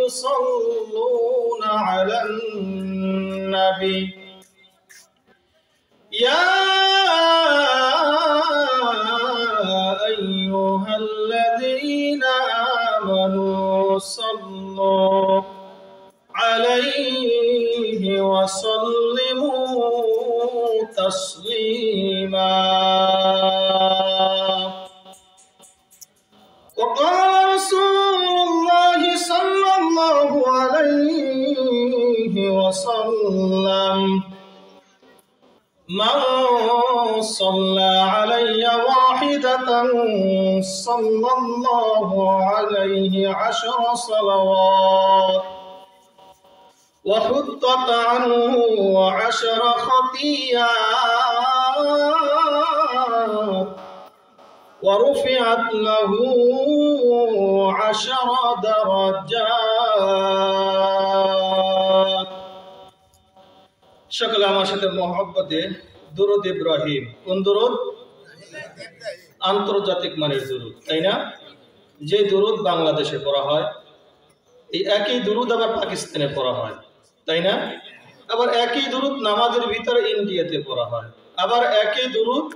يصلون على النبي يا أيها الذين آمنوا صلوا عليه وسلموا تسليما وقال رسول الله صلى الله عليه وسلم من صلى علي واحدة صلى الله عليه 10 صلوات وحطت عنه 10 خطيئات ورفعت له 10 درجات সকলে আমার সাথে মহব্বতে দুরূদ ইব্রাহিম। কোন দুরূদ? আন্তর্জাতিক মানের দুরূদ, তাই না? যে দুরূদ বাংলাদেশে পড়া হয়, এই একই দুরূদ আবার পাকিস্তানে পড়া হয়, তাই না? আবার একই দুরূদ নামাজের ভিতরে ইন্ডিয়াতে পড়া হয়, আবার একই দুরূদ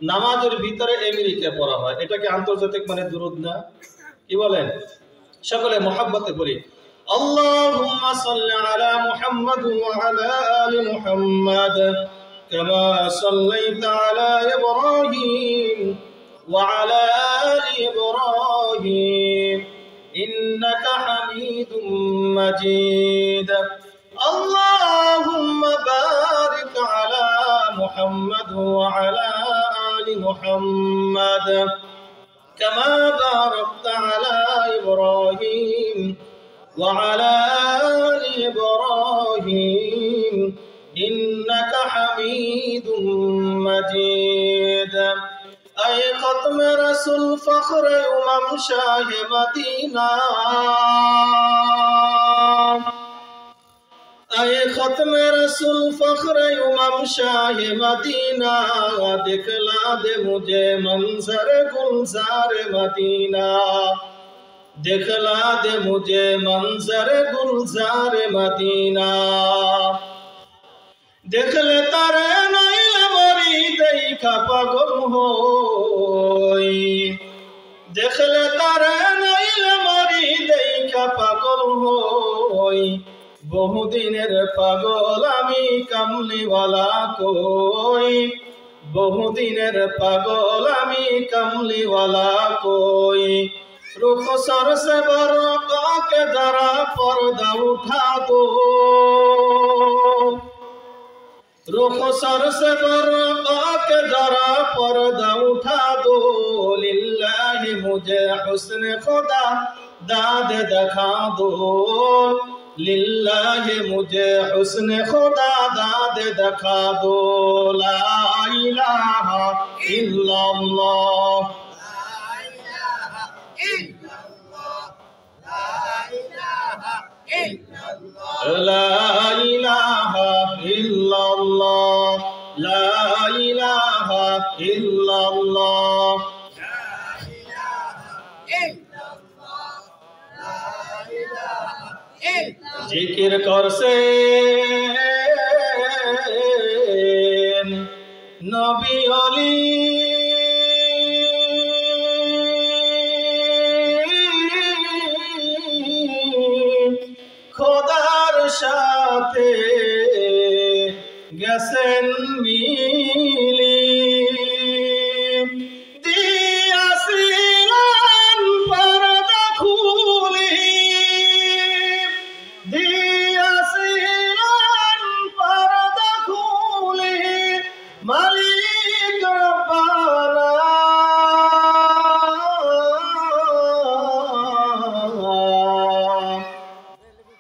নামাজের ভিতরে আমেরিকায় পড়া হয়। এটা কি আন্তর্জাতিক মানের দুরূদ না? কি বলেন? সকলে মহব্বতে পড়ি اللهم صل على محمد وعلى آل محمد كما صليت على إبراهيم وعلى آل إبراهيم إنك حميد مجيد اللهم بارك على محمد وعلى آل محمد كما باركت على إبراهيم وعلى آل إبراهيم إنك حميد مجيد أي ختم رسول فخر امم شاہ مدینہ اے ختم رسول فخر امم شاہ مدینہ دکھلا دے مجھے منظر گلزار مدینہ دکھلا دے مجھے منظر گلزار مدینہ देख ले तारे नाइल मरी देखा पागल होई देख ले तारे नाइल मरी देखा पागल होई बहुदिनेर पागल आमी कामलीवाला कोई बहुदिनेर पागल आमी कामलीवाला कोई रुखसर से बरका के जरा पर्दा उठा दो रुखसर से बरका के जरा पर्दा उठा दो लिल्लाहि मुझे हुस्न खुदा दाद दिखा दो लिल्लाहि मुझे हुस्न खुदा दाद दिखा दो ला इलाहा इल्लल्लाह لا إله إلا الله لا إله إلا الله जिक्र करছেন নবী আলী খোদার সাথে গেছেন মিলি দিয়াছিলেন পর্দা খুলি দিয়াছিলেন পর্দা খুলি মালিক রব্বানা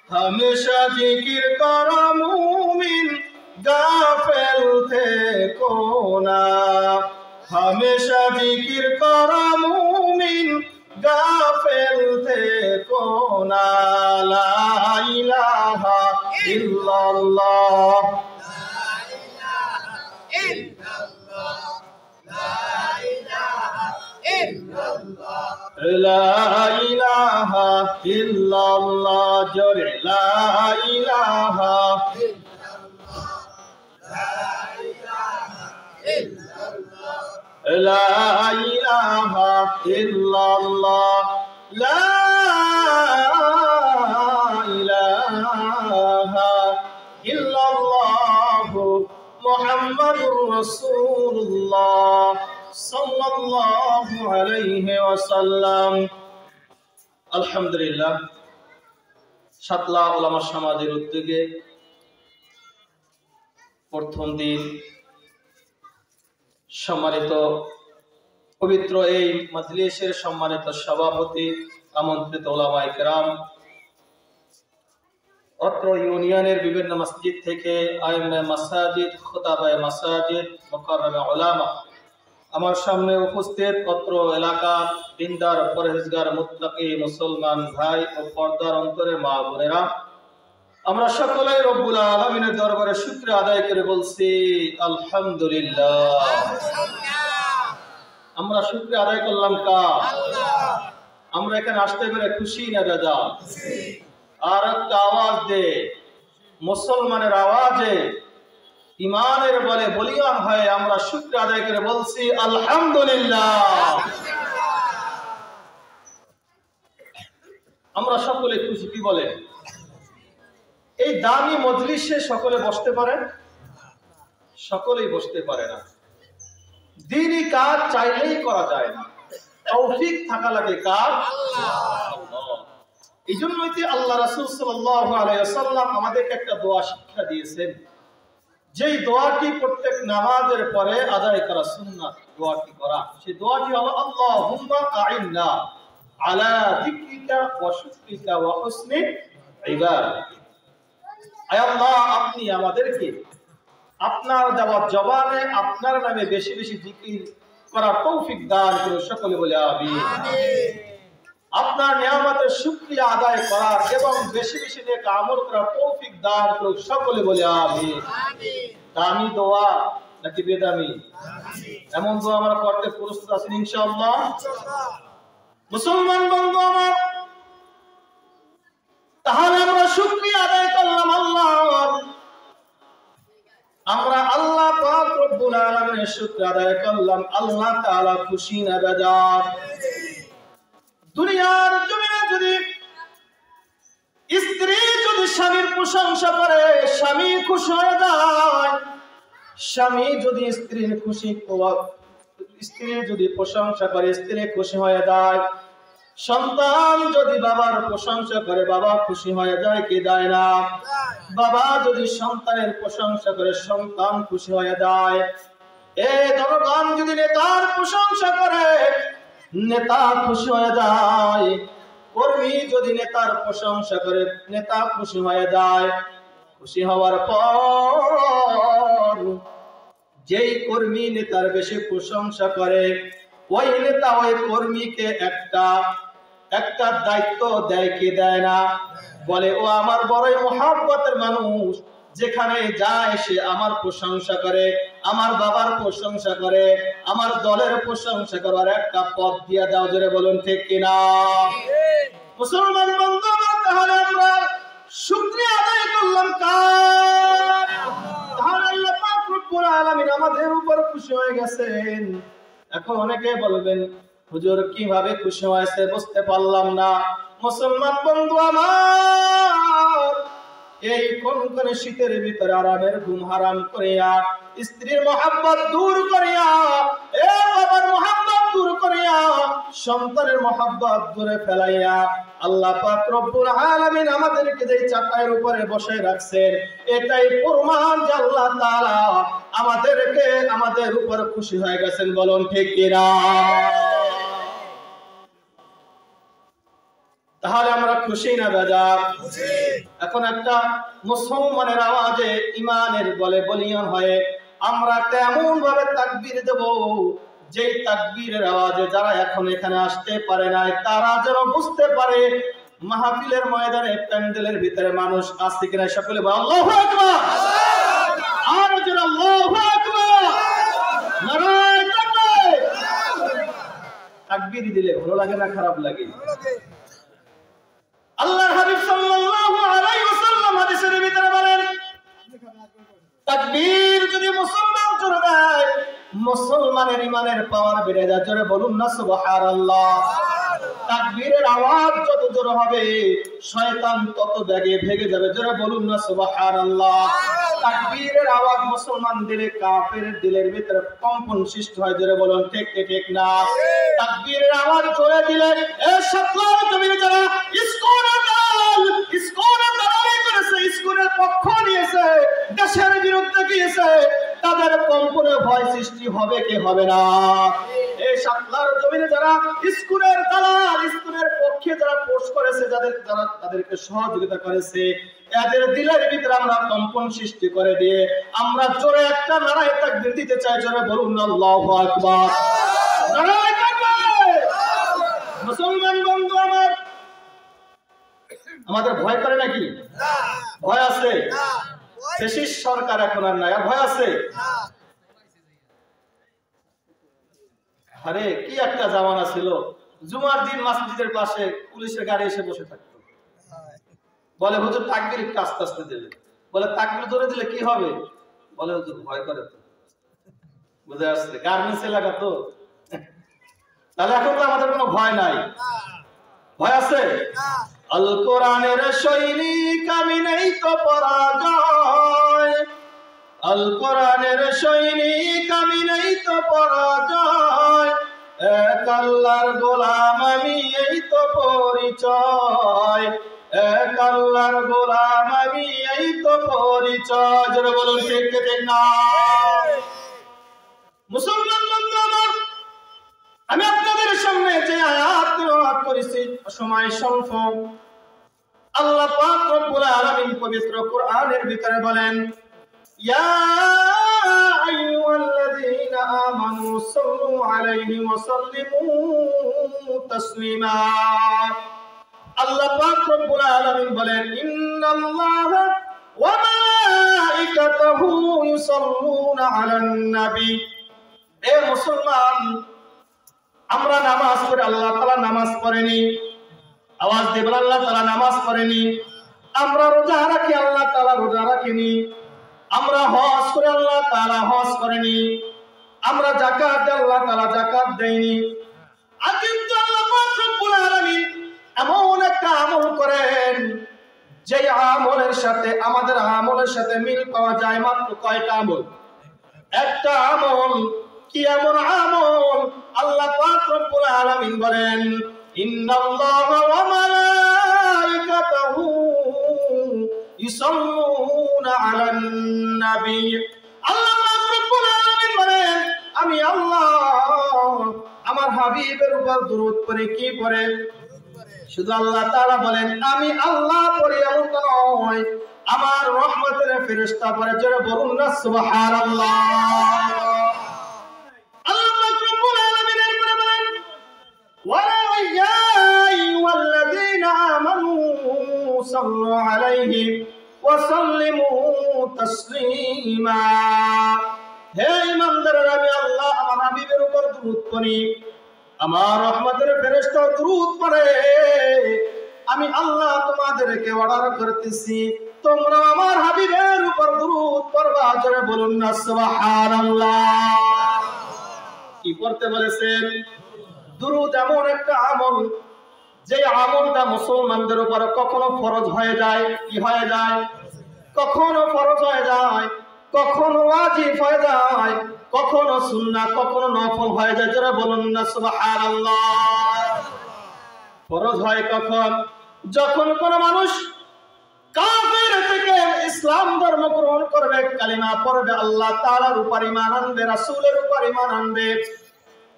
हमेशा जिक्र करो मुमिन गाफिल थे कोना हमेशा जिक्र करो मुमिन गाफिल थे कोना ला इलाहा इल्लल्लाह লা ইলাহা ইল্লাল্লাহ জোরে লা ইলাহা লা ইলাহা ইল্লাল্লাহ লা ইলাহা ইল্লাল্লাহ মুহাম্মাদুর রাসূলুল্লাহ সাল্লাল্লাহু আলাইহি ওয়াসাল্লাম। আলহামদুলিল্লাহ, সাতলা উলামা সমাজের উদ্যোগে প্রথম দিন সম্মানিত পবিত্র এই মজলিসের সম্মানিত সভাপতি, আমন্ত্রিত উলামায়ে কেরাম, অত্র ইউনিয়নের বিভিন্ন মসজিদ থেকে আইম্মে মাসাজিদ, খুতাবায়ে মাসাজিদ, মুকাররমে উলামা, আমার সামনে উপস্থিত অত্র এলাকার দিনদার পরহেজগার মুত্তাকি মুসলমান ভাই ও পর্দার অন্তরে মা বোনেরা, আমরা সকলেই রব্বুল আলামিনের দরবারে শুকরিয়া আদায় করে বলছি আলহামদুলিল্লাহ। আমরা শুকরিয়া আদায় করলাম কার? আমরা এখানে আসতে পেরে খুশি না বেজা? আর একটা আওয়াজ দে, মুসলমানের আওয়াজে ইমানের বলে বলিয়ান হয়ে আমরা শুকরিয়া আদায় করে বলছি আলহামদুলিল্লাহ। আমরা সকলে খুশি। কি বলে? এই দামি মজলিসে সকলে বসতে পারে? সকলেই বসতে পারে না। দ্বীনি কাজ চাইলেই করা যায় না, তৌফিক থাকা লাগে কার? আল্লাহ। এই জন্যই তো আল্লাহ রাসূল সাল্লাল্লাহু আলাইহি ওয়াসাল্লাম আমাদেরকে একটা দোয়া শিক্ষা দিয়েছেন, যেই দোয়াটি প্রত্যেক নামাজের পরে আদায় করা সুন্নাত। দোয়াটি করা, সেই দোয়াটি হলো আল্লাহুম্মা আইন্না আলা যিকরিকা ওয়া শুকরিকা ওয়া হুসনি ইবাদাতিক। আয় আল্লাহ, আপনি আমাদেরকে আপনার দেওয়া জবানে আপনার নামে বেশি বেশি জিকির করার তৌফিক দান করুন। সকলে বলে আমিন। আপনার নিয়ামতের শুকরিয়া আদায় করার এবং বেশি বেশি নেক আমল করার তৌফিক দান করুন। সকলে বলে আমিন। দামি দোয়া নাকি বেদামি? এমন দোয়া আমরা করতে প্রস্তুত আছি ইনশাআল্লাহ। মুসলমান বন্ধু আমার, তাহলে আমরা শুকরিয়া আদায় করলাম আল্লাহর। আমরা আল্লাহ পাক রব্বুল আলামিনের শুকর আদায় করলাম। আল্লাহ তাআলা খুশি না বেজার? দুনিয়ার জমিনে যদি স্ত্রী যদি স্বামীর প্রশংসা করে, স্বামী খুশি হয়ে যায়। স্বামী যদি স্ত্রীর যদি প্রশংসা করে, স্ত্রী খুশি হয়ে যায়। সন্তান যদি বাবার প্রশংসা করে, বাবা খুশি হয়ে যায় কি যায় না? বাবা যদি সন্তানের প্রশংসা করে, সন্তান খুশি হয়ে যায়। এই জনগণ যদি নেতার প্রশংসা করে, নেতা খুশি হয়ে যায়। কর্মী যদি নেতার প্রশংসা করে, নেতা খুশি হয়ে যায়। খুশি হওয়ার পর যেই কর্মী নেতার বেশি প্রশংসা করে, ওই নেতা ওই কর্মীকে একটা দায়িত্ব দেয় কি দেয় না? বলে ও আমার বড়ই মহব্বতের মানুষ, যেখানে যায় সে আমার প্রশংসা করে, আমার বাবার প্রশংসা করে, আমার দলের প্রশংসা করার একটা পদ দিয়ে দাও। জোরে বলুন ঠিক কিনা? মুসলমান বন্ধু আমার, তাহলে আমরা শুকরিয়া আদায় করলাম কার? তাহলে আল্লাহ পাক রব্বুল আলামিন আমাদের উপর খুশি হয়ে গেছেন। এখন অনেকে বলবেন, হুজুর কিভাবে খুশি হয়েছে বুঝতে পারলাম না। মুসলমান বন্ধু আমার, এই কনকনে শীতের ভিতরে আরামের ঘুম হারাম করিয়া, স্ত্রীর মহব্বত দূর করিয়া, বাবার মহব্বত দূর করিয়া, সন্তানের মহব্বত দূরে ফেলাইয়া আল্লাহ পাক রব্বুল আলামিন আমাদেরকে যেই চাকায়ের উপরে বসে রাখছেন, এটাই প্রমাণ যে আল্লাহ তাআলা আমাদের উপর খুশি হয়ে গেছেন। বলুন ঠিক কিনা? তাহলে আমরা খুশি না বেজার? এখন একটা মুসলমানের আওয়াজে ইমানের বলে বলিয়ান হয়ে আমরা তেমন ভাবে তাকবীর দেব, যেই তাকবীরের আওয়াজে যারা এখন এখানে আসতে পারে নাই তারা যেন বুঝতে পারে মাহফিলের ময়দানে, প্যান্ডেলের ভিতরে মানুষ আসছে কিনা। সকলে বলে আল্লাহু আকবার। আর যারা আল্লাহু আকবার, নারায়ে তাকবীর। তাকবীর দিলে ভালো লাগে না খারাপ লাগে? আল্লাহর হাবিব সাল্লাল্লাহু আলাইহি ওয়াসাল্লাম হাদিসের ভিতরে বলেন, তাকবীর যদি মুসলমান জোরে দেয়, মুসলমানের ঈমানের পাওয়ার বেড়ে যায়। জোরে বলুন না সুবহানাল্লাহ। তাকবীরের আওয়াজ যত জোরে হবে, শয়তান তত বেগে ভেগে যাবে। জোরে বলুন না সুবহানাল্লাহ। তাকবীরের আওয়াজ মুসলমান দিলে কাফেরের দিলের ভিতরে কম্পন সৃষ্টি হয়। জোরে বলুন ঠিক ঠিক না? তাকবীরের আওয়াজ জোরে দিলে এই সাতলার জমিনে যারা ইসকনের দালালি করেছে, ইসকনের পক্ষ নিয়েছে, দেশের বিরুদ্ধে গিয়েছে, তাদের কম্পনে ভয় সৃষ্টি হবে কি হবে না? এই সাতলার জমিনে যারা ইসকনের দালাল, ইসকনের পক্ষে যারা পোস্ট করেছে, যারা তাদেরকে সহযোগিতা করেছে, এদের দিলের ভিতরে আমরা কম্পন সৃষ্টি করে দিয়ে আমরা জোরে একটা নারায়ে তাকবীর দিতে চাই। জোরে বলুন আল্লাহু আকবার। নারায়ে তাকবীর। মুসলমান বন্ধু আমার, আমাদের ভয় করে নাকি? ভয় আছে? ফ্যাসিস্ট সরকার এখন আর নাই, আর ভয় আছে? আরে কি একটা জামানা ছিল, জুমার দিন মসজিদের পাশে পুলিশের গাড়ি এসে বসে থাকতো, বলে হুজুর তাকবীর একটু আস্তে আস্তে দেবে। বলে তাকবীর ধরে দিলে কি হবে? বলে হুজুর ভয় করে তো। বুঝে আসছে? গার্মেন্টস এলাকা তো। তাহলে এখন তো আমাদের কোনো ভয় নাই। ভয় আছে? আল কোরআনের সৈনিক আমি নেই তো পরাজয়, আল কোরআনের সৈনিক আমি নেই তো পরাজয়, এক আল্লাহর গোলাম আমি এই তো পরিচয়, এক আল্লাহর গোলাম আমি এই তো পরিচয়। যারা বলুন ঠিক ঠিক না? মুসলমান বন্ধু আমার, আমি আপনাদের সামনে যে আয়াত তেলাওয়াত করেছি সময় স্বল্প, আল্লাহ পাক রব্বুল আলামিন পবিত্র কোরআনের ভিতরে বলেন, ইয়া আইয়ুহাল্লাযীনা আমানু সাল্লু আলাইহি ওয়া সাল্লিমু তাসলিমা। আল্লাহ পাক রব্বুল আলামিন বলেন, ইন্নাল্লাহা ওয়া মালাইকাতাহু ইউসাল্লুনা আলান নবী। এ মুসলমান, আমরা নামাজ পড়ি, আল্লাহ তাআলা নামাজ পড়েনি। আওয়াজ দেবেন, আল্লাহ তাআলা নামাজ পড়েনি। আমরা রোজা রাখি, আল্লাহ তাআলা রোজা রাখেনি। আমরা হজ করি, আল্লাহ তাআলা হজ করেনি। আমরা যাকাত দেই, আল্লাহ তাআলা যাকাত দেয়নি। আর কিন্তু আল্লাহ পাক রব্বুল আলামিন এমন একটা আমল করেন, যে আমলের সাথে আমাদের আমলের সাথে মিল পাওয়া যায় মাত্র কয়টা আমল? একটা আমল। কি এমন আমল? আল্লাহ পাক রব্বুল আলামিন বলেন, ইন্নাল্লাহা ওয়া মালাইকাতাহু ইউসাল্লুনা আলান নবী। আল্লাহ পাক রব্বুল আলামিন বলেন, আমি আল্লাহ আমার হাবিবের উপর দরুদ পড়ি। কি পড়ে? শুধু আল্লাহ তাআলা বলেন আমি আল্লাহ পড়ি এমন নয়, আমার রহমতের ফেরেশতা পড়ে। জোরে বলুন না সুবহানাল্লাহ। আল্লাহ পাক রব্বুল আলামিন এরপরে বলেন, ওয়া ইয়া আইয়ুহাল্লাযীনা আমানু সাল্লু আলাইহি ওয়া সাল্লিমু তাসলিমা। হে ঈমানদাররা, আমি আল্লাহ আমার হাবিবের উপর দরুদ পড়ি, আমার রহমতের ফেরেশতা দরুদ পড়ে। আমি আল্লাহ তোমাদেরকে অর্ডার করতেছি, তোমরা আমার হাবিবের উপর দরুদ পড়বা। জোরে বলুন না সুবহানাল্লাহ। কি করতে বলেছেন? দরুদ এমন একটা আমল, যে আমলটা মুসলমানদের উপর কখনো ফরজ হয়ে যায়, কি হয়ে যায়? কখনো ফরজ হয়ে যায়, কখনো ওয়াজিব হয়ে যায়, কখনো সুন্নাহ, কখনো নফল হয়ে যায়। যারা বলুন না সুবহানাল্লাহ। ফরজ হয় কখন? যখন কোন মানুষ কাফের থেকে ইসলাম ধর্ম গ্রহণ করবে, কালিমা পড়বে, আল্লাহ তাআলার উপর ঈমান আনবে, রাসূলের উপর ঈমান আনবে,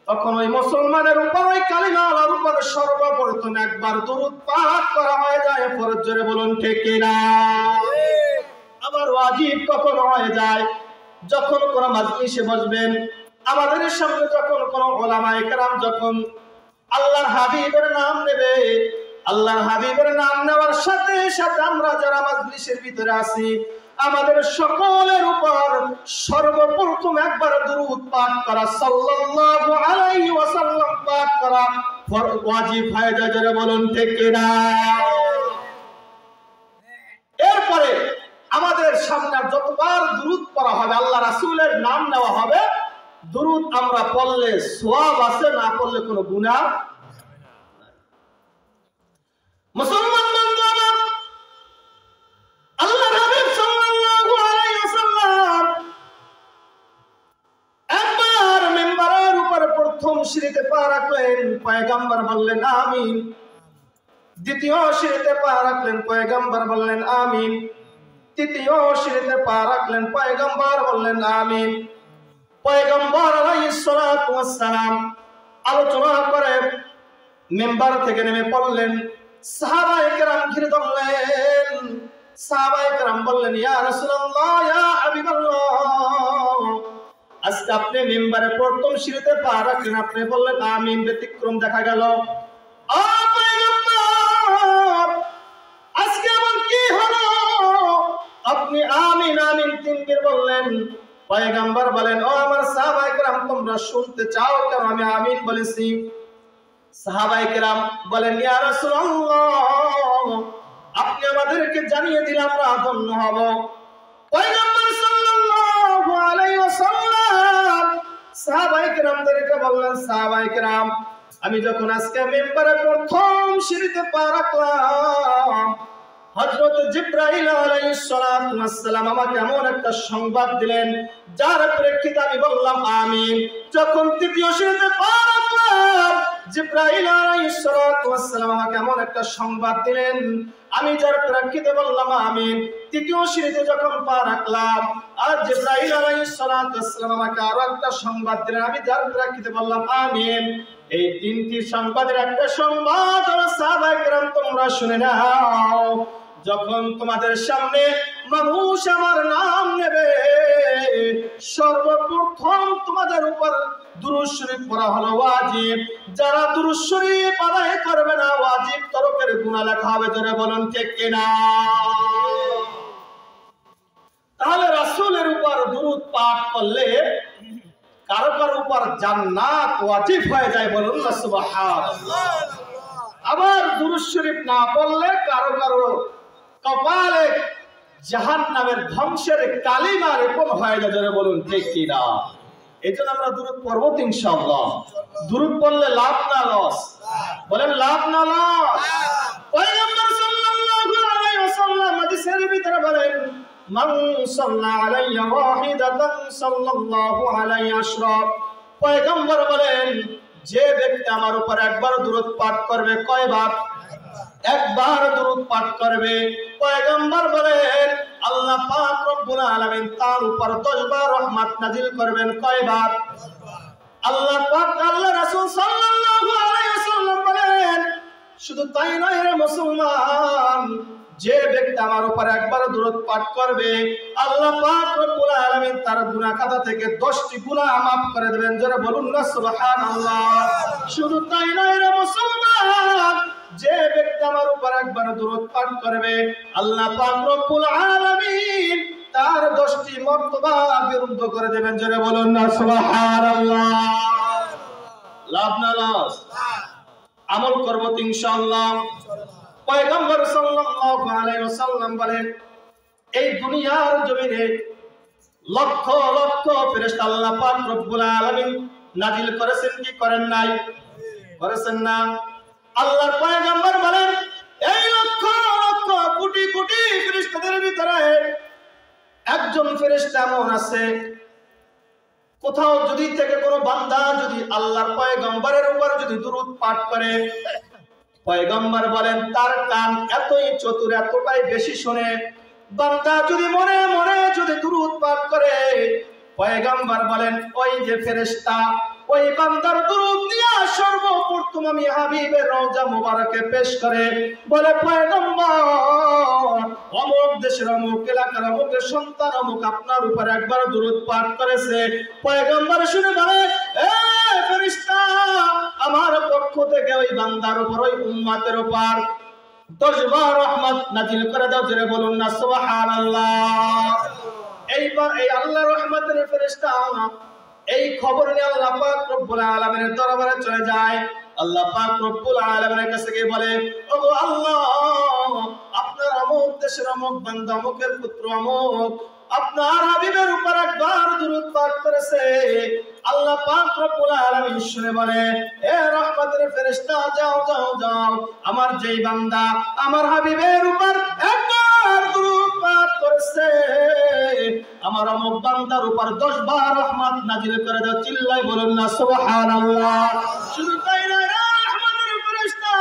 তখন ওই মুসলমানের উপর ওই কালিমার উপর সর্বপ্রথম একবার দরুদ পাঠ করা হয়ে যায় ফরজ। জোরে বলুন ঠিক কি না? আবার ওয়াজিব কখন হয়ে যায়? যখন কোন মাজলিসে বসবেন, আমাদের সামনে যখন কোন উলামায়ে কেরাম যখন আল্লাহর হাবিবের নাম নেবে, আল্লাহর হাবিবের নাম নেওয়ার সাথে সাথে আমরা যারা মাজলিসের ভিতরে আছি, আমাদের সকলের উপর সর্বপ্রথম একবার দরুদ পাঠ করা, সাল্লাল্লাহু আলাইহি ওয়াসাল্লাম পাঠ করা করা ওয়াজিব হয়ে যায়, যারা বলুন ঠিক কিনা। এরপরে আমাদের সামনে যতবার দুরূদ পড়া হবে, আল্লাহ রাসূলের নাম নেওয়া হবে, দুরূদ আমরা পড়লে সওয়াব আছে, না পড়লে কোনো গুনাহ। মুসলমান বান্দা আমার, আল্লাহর হাবিব সাল্লাল্লাহু আলাইহি ওয়াসাল্লাম একবার মিম্বারের উপরে প্রথম সিঁড়িতে পা রাখলেন, পয়গম্বর বললেন আমিন। দ্বিতীয় সিঁড়িতে পা রাখলেন, পয়গম্বর বললেন আমিন। তৃতীয় সিঁড়িতে পা রাখলেন, পয়গম্বর বললেন আমিন। পয়গম্বর আলাইহিস সালাতু ওয়াস সালাম আলোচনা করে মিম্বার থেকে নেমে পড়লেন। সাহাবায়ে কেরাম ঘিরে ধরলেন। সাহাবায়ে কেরাম বললেন, ইয়া রাসূলুল্লাহ, ইয়া হাবিবাল্লাহ, আজকে আপনি মিম্বারে প্রথম সিঁড়িতে পা রাখলেন, আপনি বললেন আমিন, ব্যতিক্রম দেখা গেল। ও পয়গম্বর, আজকে এমন কি হলো আপনি আমিন আমিন তিনবার বললেন? পয়গম্বর বলেন, ও আমার সাহাবায়ে কেরাম, তোমরা শুনতে চাও কেন আমি আমিন বলেছি? সাহাবায়ে কেরাম বলেন, ইয়া রাসূলুল্লাহ, আপনি আমাদেরকে জানিয়ে দিলে আমরা ধন্য হব। পয়গম্বর সাল্লাল্লাহু আলাইহি ওয়াসাল্লাম সাহাবায়ে কেরামদেরকে বললেন, সাহাবায়ে কেরাম, আমি যখন আজকে মিম্বারে প্রথম সিঁড়িতে পা রাখলাম, হযরত জিবরাইল আলাইহিস সালাতু ওয়াস সালাম আমাকে এমন একটা সংবাদ দিলেন, যার প্রেক্ষিতে আমি বললাম আমিন। যখন তৃতীয় সিঁড়িতে পা রাখলাম, জিবরাইল আলাইহিস সালাতু ওয়াস সালাম আমাকে এমন একটা সংবাদ দিলেন, আমি যার প্রেক্ষিতে বললাম আমিন। তৃতীয় সিঁড়িতে যখন পা রাখলাম, আর জিবরাইল আলাইহিস সালাতু ওয়াস সালাম আমাকে আরো একটা সংবাদ দিলেন, আমি যার প্রেক্ষিতে বললাম আমিন। এই তিনটি সংবাদের একটা সংবাদ হলো, সাহাবায়ে কেরাম তোমরা শুনে নাও, যখন তোমাদের সামনে মানুষ আমার নাম নেবে, সর্বপ্রথম তোমাদের উপর দুরূদ শরীফ পড়া হলো ওয়াজিব। যারা দুরূদ শরীফ আদায় করবে না, ওয়াজিব তরফের গুনাহ লেখা হবে, জোরে বলুন ঠিক কিনা। তাহলে রাসূলের উপর দুরূদ পাঠ করলে কারো কারো উপর জান্নাত ওয়াজিব হয়ে যায়, বলুন না সুবহানাল্লাহ। আবার দুরূদ শরীফ না পড়লে কারো কারো কপালে জাহান্নামের ধ্বংসের কালিমা লেপন হয়ে যায়, জোরে বলুন ঠিক কিনা। এজন্য আমরা দুরূদ পড়ব ইনশাআল্লাহ। দুরূদ পড়লে লাভ না লস? বলেন লাভ না লস? পয়গম্বর সাল্লাল্লাহু আলাইহি ওয়াসাল্লাম হাদিসের ভিতরে বলেন, মান সাল্লা আলাইয়া ওয়াহিদাতান সাল্লাল্লাহু আলাইহি আশরা। পয়গম্বর বলেন, যে ব্যক্তি আমার উপর একবার দুরূদ পাঠ করবে, কয়বার? একবার দুরূদ পাঠ করবে। পয়গম্বর বলেন, আল্লাহ পাক রব্বুল আলামিন তার উপর 10 বার রহমত নাজিল করবেন, কয়বার? আল্লাহ পাক, আল্লাহ রাসূল সাল্লাল্লাহু আলাইহি ওয়াসাল্লাম বলেন, শুধু তাই নয় রে মুসলমান, যে ব্যক্তি আমার উপর একবার দুরূদ পাঠ করবে, আল্লাহ পাক রব্বুল আলামিন তার গুনাহ খাতা থেকে 10টি গুনাহ মাফ করে দেবেন, জোরে বলুন না সুবহানাল্লাহ। শুধু তাই নয় রে মুসলমান, যে ব্যক্তি আমার উপর একবার দুরূদ পাঠ করবে, আল্লাহ পাক রব্বুল আলামিন তার 10টি মর্তবা বৃদ্ধ করে দেবেন, জোরে বলুন না সুবহানাল্লাহ। লাভ না লস? আমল করব ইনশাআল্লাহ। পয়গম্বর সাল্লাল্লাহু আলাইহি ওয়াসাল্লাম বলেন, এই দুনিয়ার জমিনে লক্ষ লক্ষ ফেরেশতা আল্লাহ পাক রব্বুল আলামিন নাজিল করেছেন কি করেন নাই? করেছেন না? আল্লাহর পয়গম্বর বলেন, এই লক্ষ লক্ষ কোটি কোটি ফেরেশতাদের ভিতরে একজন ফেরেশতা এমন আছে, কোথাও যদি থেকে কোনো বান্দা যদি আল্লাহর পয়গম্বরের উপর যদি দুরূদ পাঠ করে, পয়গম্বর বলেন তার কান এতই চতুর, এতটাই বেশি শুনে, বান্দা যদি মনে মনে যদি দুরূদ পাঠ করে, পয়গম্বর বলেন ওই যে ফেরেশতা ওই বান্দার দুরূদ নিয়ে সর্বপ্রথম আমি হাবিবের রওজা মুবারকে পেশ করে, বলে পয়গম্বর অমুক দেশের অমুক এলাকার অমুকের সন্তান অমুক আপনার উপর একবার দুরূদ পাঠ করেছে। পয়গম্বর শুনে বলে, এ ফেরেশতা, আমার পক্ষ থেকে ওই বান্দার উপর ওই উম্মতের উপর 10 বার রহমত নাজিল করে দাও, জোরে বলুন না সুবহানাল্লাহ। এই আল্লাহর রহমতের ফেরেশতা এই খবর নিয়ে আল্লাহ পাক রব্বুল আলামিনের দরবারে চলে যায়। আল্লাহ পাক রব্বুল আলামিনের কাছে গিয়ে বলে, ওগো আল্লাহ, আপনার অমুক দেশের অমুক বান্দা অমুকের পুত্র অমুক আপনার হাবিবের উপর একবার দুরূদ পাঠ করেছে। আল্লাহ পাক রব্বুল আলামিন শুনে বলে, এ রহমতের ফেরেশতা, যাও যাও যাও, আমার যেই বান্দা আমার হাবিবের উপর একবার দুরূদ পাঠ করেছে, আমার অমুক বান্দার উপর 10 বার রহমত নাজিল করে দাও। চিল্লায় বলুন না সুবহানাল্লাহ। শুধু তাই না রহমতের ফেরেশতা,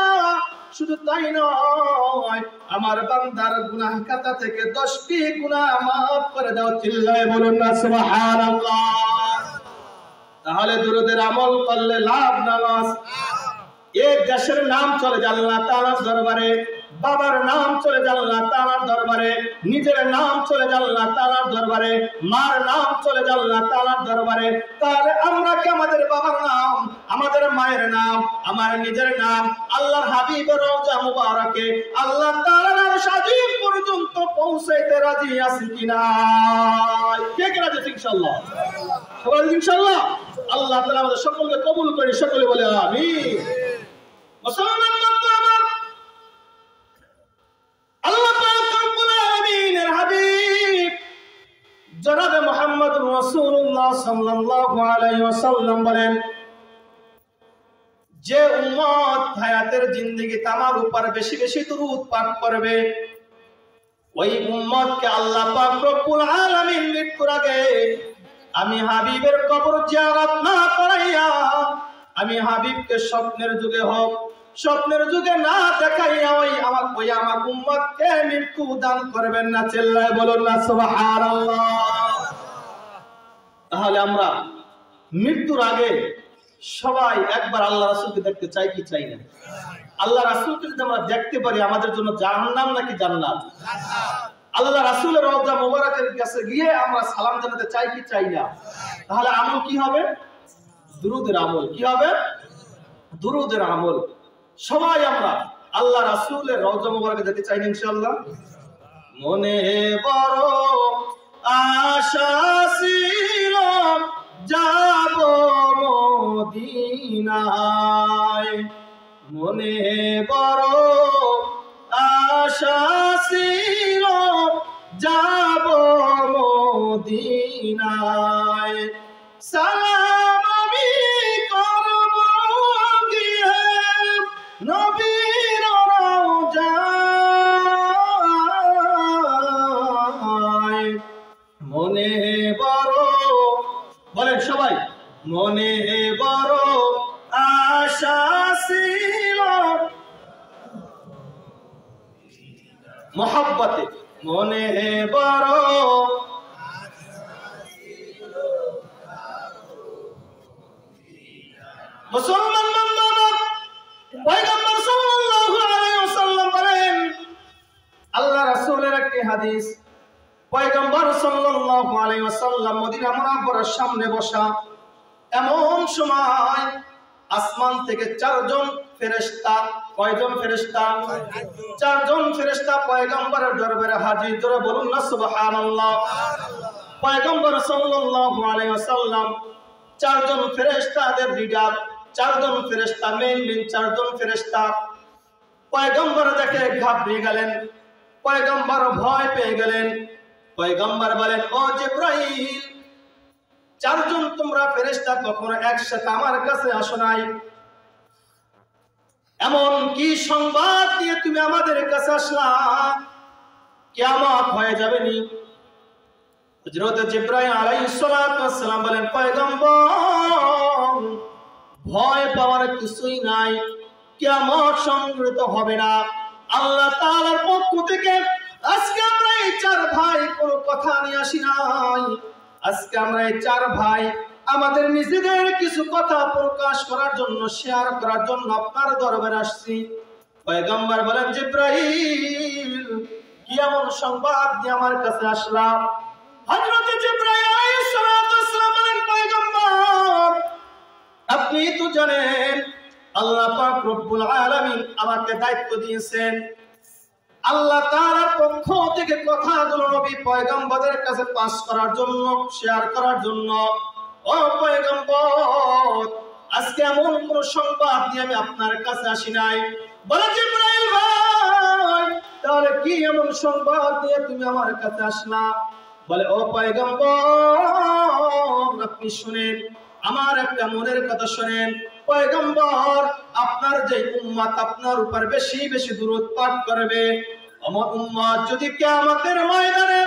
শুধু তাই নয়, আমার বান্দার গুনাহ খাতা থেকে 10টি গুনাহ মাফ করে দাও। চিল্লায় বলুন না সুবহানাল্লাহ। তাহলে দুরূদের আমল করলে লাভ না লস? এক দেশের নাম চলে যায় আল্লাহ তাআলার দরবারে, বাবার নাম চলে যায় আল্লাহ তাআলার দরবারে, নিজের নাম চলে যায় আল্লাহ তাআলার দরবারে, মার নাম চলে যায় আল্লাহ তাআলার দরবারে। তাহলে আমরা কি আমাদের বাবার নাম, আমাদের মায়ের নাম, আমার নিজের নাম আল্লাহর হাবিবের রওজা মুবারকে আল্লাহ তাআলার আরশ আজিম পর্যন্ত পৌঁছাইতে রাজি আছি কিনা? কে কে রাজি? ইনশাআল্লাহ, সবাই ইনশাআল্লাহ। আল্লাহ তাআলা আমাদের সকলকে কবুল করে, সকলে বলে আমিন। মুসলমান বান্দা, আল্লাহ পাক রব্বুল আলামিনের হাবিব জনাবে মুহাম্মদুর রাসূলুল্লাহ সাল্লাল্লাহু আলাইহি ওয়াসাল্লাম বলেন, যে উম্মত হায়াতের জিন্দেগিতে আমার উপর বেশি বেশি দুরূদ পাঠ করবে, ওই উম্মতকে আল্লাহ পাক রব্বুল আলামিন মৃত্যুর আগে আমি হাবিবের কবর জিয়ারত না করাইয়া, আমি হাবিবকে স্বপ্নের যুগে হোক, স্বপ্নের যুগে না দেখাইয়া ওই আমার উম্মতকে মৃত্যু দান করবেন না। চিল্লায় বলুন না সুবহানাল্লাহ। তাহলে আমরা মৃত্যুর আগে সবাই একবার আল্লাহ রাসূলকে দেখতে চাই কি চাই না? আল্লাহ রাসূলকে যদি আমরা দেখতে পারি, আমাদের জন্য জাহান্নাম নাকি জান্নাত? আল্লাহ রাসূলের রওজা মুবারকের কাছে গিয়ে আমরা সালাম জানাতে চাই কি চাই না? তাহলে আমল কি হবে? দুরূদের আমল। কি হবে? দুরূদের আমল। সবাই আমরা আল্লাহ রাসূলের রওজা মুবারকে যেতে চাই না ইনশাআল্লাহ? মনে বড় আশা ছিল যাব মদিনায়, মনে বড় আশা ছিল যাব মদিনায়, সালাম আমি করব গিয়ে নবীর রওজায়, মনে বড়, বলেন সবাই, মনে বড় আশা ছিল মোহাব্বতে, মনে বড় মুসলমান বান্দা, পয়গম্বর সাল্লাল্লাহু আলাইহি ওয়াসাল্লাম বলেন, আল্লাহ রাসূলের একটি হাদিস, পয়গম্বর সাল্লাল্লাহু আলাইহি ওয়াসাল্লাম মদিনা মুনাওয়ারার সামনে বসা, এমন সময় আসমান থেকে 4 জন ফেরেশতা, কয়জন ফেরেশতা? 4 জন ফেরেশতা পয়গম্বরের দরবারে হাজির। ধরে বলুন না সুবহানাল্লাহ। পয়গম্বর সাল্লাল্লাহু আলাইহি ওয়াসাল্লাম 4 জন ফেরেশতাদের লিডার, 4 জন ফেরেশতা, মেইন 4 জন ফেরেশতা। পয়গম্বর দেখে ঘাবড়ে গেলেন, পয়গম্বর ভয় পেয়ে গেলেন। পয়গম্বর বলেন, ও জিবরাইল, 4 জন তোমরা ফেরেশতা কখনো একসাথে আমার কাছে আসো নাই, এমন কি সংবাদ দিয়ে তুমি আমাদের কাছে আসলা? কিয়ামত হয়ে যাবে নি? হযরত জিবরাইল আলাইহিস সালাতু ওয়াস সালাম বলেন, পয়গম্বর, ভয় পাওয়ার কিছুই নাই, কিয়ামত সংঘটিত হবে না। আল্লাহ তাআলার পক্ষ থেকে আজকে আমরা এই 4 ভাই কোনো কথা নিয়ে আসি নাই। আজকে আমরা এই 4 ভাই আমাদের নিজেদের কিছু কথা প্রকাশ করার জন্য, শেয়ার করার জন্য আপনার দরবারে আসছি। পয়গম্বর বলেন, জিবরাইল, কি এমন সংবাদ নিয়ে আমার কাছে আসলাম? হযরত জিবরাইল আলাইহিস সালাতু ওয়াস সালাম বলেন, পয়গম্বর, আপনি তো জানেন আল্লাহ পাক রব্বুল আলামিন আমাকে দায়িত্ব দিয়েছেন আল্লাহ তাআলার পক্ষ থেকে কথাগুলো নবী পয়গম্বরদের কাছে পাস করার জন্য, শেয়ার করার জন্য। ও পয়গম্বর, আজকে এমন কোন সংবাদ নিয়ে আমি আপনার কাছে আসি নাই। বলে জিবরাইল ভাই, তাহলে কি এমন সংবাদ নিয়ে তুমি আমার কাছে আসলা? বলে ও পয়গম্বর, আপনি শুনেন, আমার একটা মনের কথা শুনেন। পয়গম্বর, আপনার যে উম্মত আপনার উপর বেশি বেশি দুরূদ পাঠ করবে, আমার উম্মত যদি কিয়ামতের ময়দানে,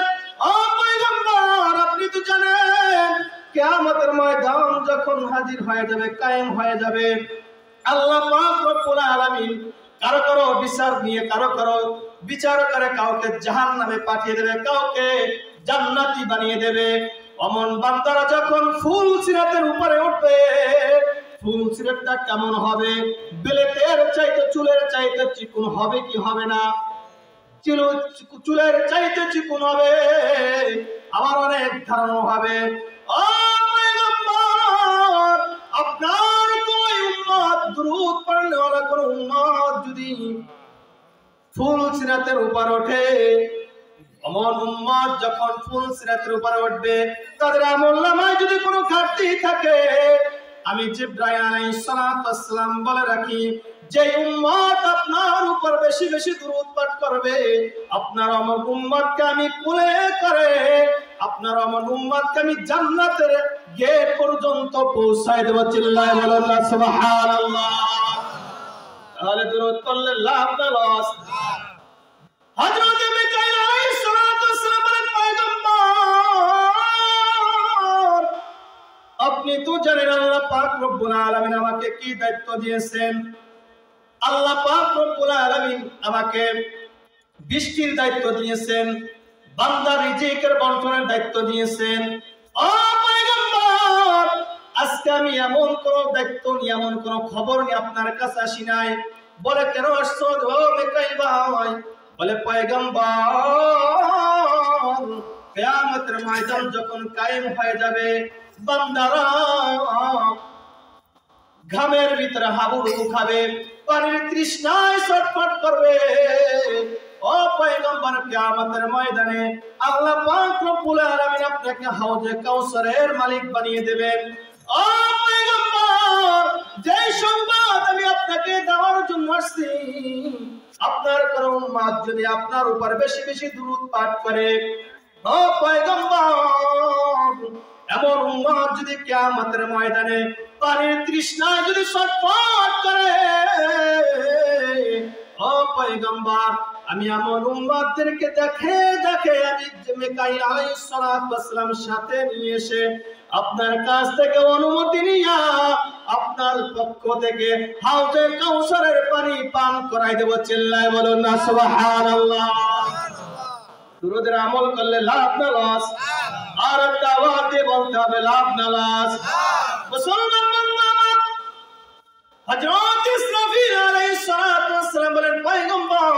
ও পয়গম্বর আপনি তো জানেন কিয়ামতের ময়দান যখন হাজির হয়ে যাবে, কায়েম হয়ে যাবে, আল্লাহ পাক রব্বুল আলামিন কারো কারো বিচার নিয়ে কারো কারো বিচার করে কাউকে জাহান্নামে পাঠিয়ে দেবে, কাউকে জান্নাতি বানিয়ে দেবে। অমন বান্দারা যখন ফুল সিরাতের উপরে উঠবে, ফুল সিরাতটা কেমন হবে? বেলেতের চাইতে চুলের চাইতে চিকন হবে কি হবে না? চুলের চাইতে চিকন হবে, আমার অনেক ধারণা হবে। ও পয়গম্বর, আপনার কোন উম্মত দুরূদ পড়লে ওরা কোন উম্মত যদি ফুল সিরাতের উপর ওঠে, এমন উম্মত যখন ফুল সিরাতের উপরে উঠবে, তাদের আমলনামায় যদি কোনো ঘাটতি থাকে, আমি জিবরাইল আলাইহিস সালাতু ওয়াস সালাম বলে রাখি, যে উম্মত আপনার উপর বেশি বেশি দুরূদ পাঠ করবে, আপনার আমার উম্মতকে আমি কোলে করে আপনার আমার উম্মতকে আমি জান্নাতের গেট পর্যন্ত পৌঁছায় দেব। চিল্লায় বলেন না সুবহানাল্লাহ। তাহলে দুরূদ পড়লে লাভ না লস? হযরত মিকাইল আলাইহিস সালাতু ওয়াস সালাম বলেন, পয়গম্বর আপনি তো জানেন আল্লাহ পাক রব্বুল আলামিন আমাকে কি দায়িত্ব দিয়েছেন। আল্লাহ পাক রব্বুল আলামিন আমাকে বৃষ্টির দায়িত্ব দিয়েছেন, বান্দার রিজিকের বন্টনের দায়িত্ব দিয়েছেন। ও পয়গম্বর, আজকে আমি এমন কোন দায়িত্ব নিয়ে এমন কোন খবর নিয়ে আপনার কাছে আসি নাই। বলে কেন আসছো ও মিকাইল ভাই? বলে পয়গম্বর, কিয়ামতের ময়দান যখন কায়েম হয়ে যাবে, বান্দারা ঘামের ভিতরে হাবুডুবু খাবে, পানির তৃষ্ণায় ছটফট করবে। ও পয়গম্বর, কিয়ামতের ময়দানে আল্লাহ পাক রব্বুল আলামিন আপনাকে হাউজে কাউসারের মালিক বানিয়ে দেবেন। ও পয়গম্বর, যে সংবাদ আমি আপনাকে দেওয়ার জন্য আসছি, আপনার কোন উম্মত যদি আপনার উপর বেশি বেশি দুরূদ পাঠ করে, ও পয়গম্বর, এমন উম্মত যদি কিয়ামতের ময়দানে পানির তৃষ্ণায় যদি ছটফট করে, ও পয়গম্বর, আমি এমন উম্মতদেরকে দেখে দেখে আমি মিকাইল আলাইহিস সালাতু ওয়াস সালাম সাথে নিয়ে এসে আপনার কাছ থেকে অনুমতি নিয়া আপনার পক্ষ থেকে হাউজে কাউসারের পানি পান করাই দেব। চিল্লায় বলুন না সুবহানাল্লাহ। দুরূদের আমল করলে লাভ না লস? আর একটা আওয়াজ দিয়ে বলতে হবে লাভ না লস? মুসলমান বান্দা আমার, হযরত ইসরাফিল আলাইহিস সালাতু ওয়াস সালাম বলেন, পয়গম্বর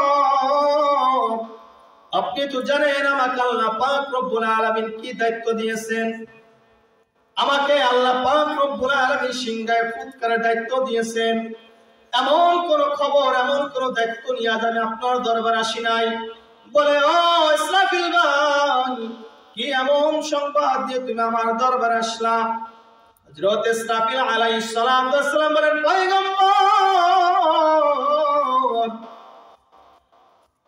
আপনি তো জানেন আমাকে আল্লাহ পাক রব্বুল আলামিন কি দায়িত্ব দিয়েছেন। আমাকে আল্লাহ পাক রব্বুল আলামিন সিংহায় ফুৎকারের দায়িত্ব দিয়েছেন। এমন কোন খবর, এমন কোন দায়িত্ব নিয়ে আজ আমি আপনার দরবারে আসি নাই। বলে ও ইসরাফিল ভাই, কি এমন সংবাদ দিয়ে তুমি আমার দরবারে আসলা? হযরত ইসরাফিল আলাইহিস সালাতু ওয়াস সালাম বলেন, পয়গম্বর